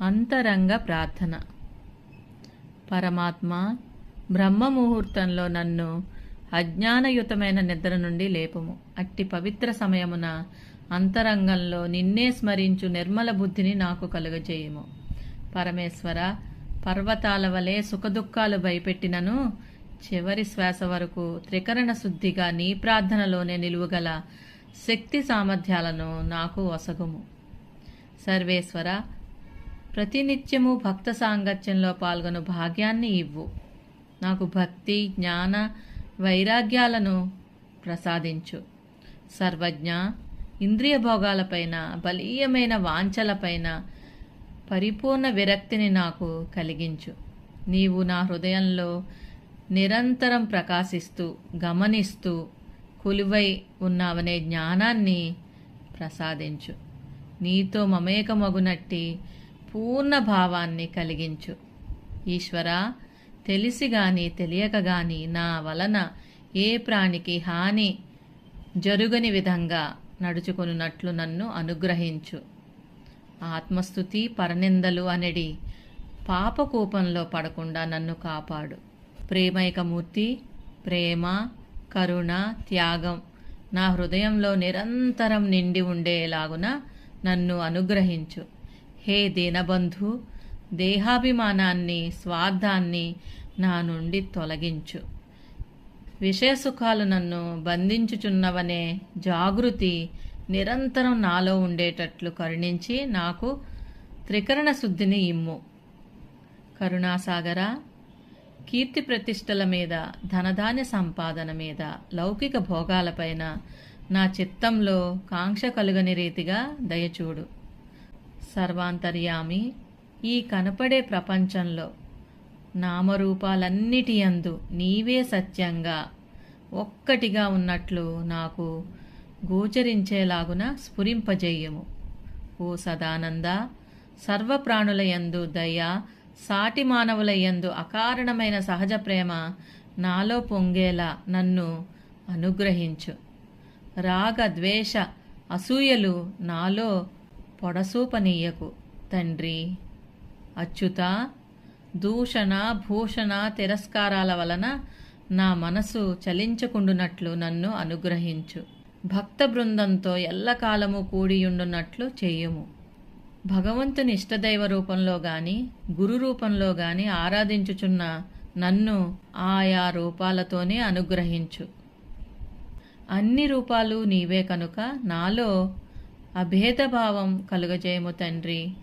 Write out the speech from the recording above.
అంతరంగ ప్రార్థన. పరమాత్మ, బ్రహ్మ ముహూర్తంలో నన్ను అజ్ఞానయుతమైన నిద్ర నుండి లేపుము. అట్టి పవిత్ర సమయమున అంతరంగంలో నిన్నే స్మరించు నిర్మల బుద్ధిని నాకు కలుగజేయుము. పరమేశ్వర, పర్వతాల వలె సుఖదుఖాలు భయపెట్టినను చివరి శ్వాస వరకు త్రికరణ శుద్ధిగా నీ ప్రార్థనలోనే నిలువగల శక్తి సామర్థ్యాలను నాకు వసగుము. సర్వేశ్వర, ప్రతినిత్యము భక్త సాంగత్యంలో పాల్గొను భాగ్యాన్ని ఇవ్వు. నాకు భక్తి, జ్ఞాన, వైరాగ్యాలను ప్రసాదించు. సర్వజ్ఞ, ఇంద్రియ భోగాలపైన, బలీయమైన వాంఛలపైన పరిపూర్ణ విరక్తిని నాకు కలిగించు. నీవు నా హృదయంలో నిరంతరం ప్రకాశిస్తూ, గమనిస్తూ, కొలువై ఉన్నావనే జ్ఞానాన్ని ప్రసాదించు. నీతో మమేకమగునట్టి పూర్ణ భావాన్ని కలిగించు. ఈశ్వర, తెలిసి గాని తెలియక గాని నా వలన ఏ ప్రాణికి హాని జరుగని విధంగా నడుచుకొనున్నట్లు నన్ను అనుగ్రహించు. ఆత్మస్థుతి, పరనిందలు అనడి పాపకూపంలో పడకుండా నన్ను కాపాడు. ప్రేమైకమూర్తి, ప్రేమ, కరుణ, త్యాగం నా హృదయంలో నిరంతరం నిండి ఉండేలాగున నన్ను అనుగ్రహించు. హే దీనబంధు, దేహాభిమానాన్ని, స్వార్థాన్ని నా నుండి తొలగించు. విషయసుఖాలు నన్ను బంధించుచున్నవనే జాగృతి నిరంతరం నాలో ఉండేటట్లు కరుణించి నాకు త్రికరణ శుద్ధిని ఇమ్ము. కరుణాసాగర, కీర్తి ప్రతిష్టల మీద, ధనధాన్య సంపాదన మీద, లౌకిక భోగాలపైన నా చిత్తంలో కాంక్ష కలుగని రీతిగా దయచూడు. సర్వాంతర్యామి, ఈ కనపడే ప్రపంచంలో నామరూపాలన్నిటి యందు నీవే సత్యంగా ఒక్కటిగా ఉన్నట్లు నాకు గోచరించేలాగున స్ఫురింపజేయము. ఓ సదానంద, సర్వప్రాణుల యందు దయ, సాటి మానవుల యందు అకారణమైన సహజ ప్రేమ నాలో పొంగేలా నన్ను అనుగ్రహించు. రాగ, ద్వేష, అసూయలు నాలో పొడసూపనీయకు. తండ్రి అచ్యుత, దూషణ, భూషణ, తిరస్కారాల వలన నా మనసు చలించకుండునట్లు నన్ను అనుగ్రహించు. భక్త బృందంతో ఎల్లకాలము కూడియుండునట్లు చేయుము. భగవంతుని ఇష్టదైవ రూపంలో గాని, గురు రూపంలో గాని ఆరాధించుచున్న నన్ను ఆయా రూపాలతోనే అనుగ్రహించు. అన్ని రూపాలు నీవే కనుక నాలో అభేదభావం కలుగజేయము తండ్రి.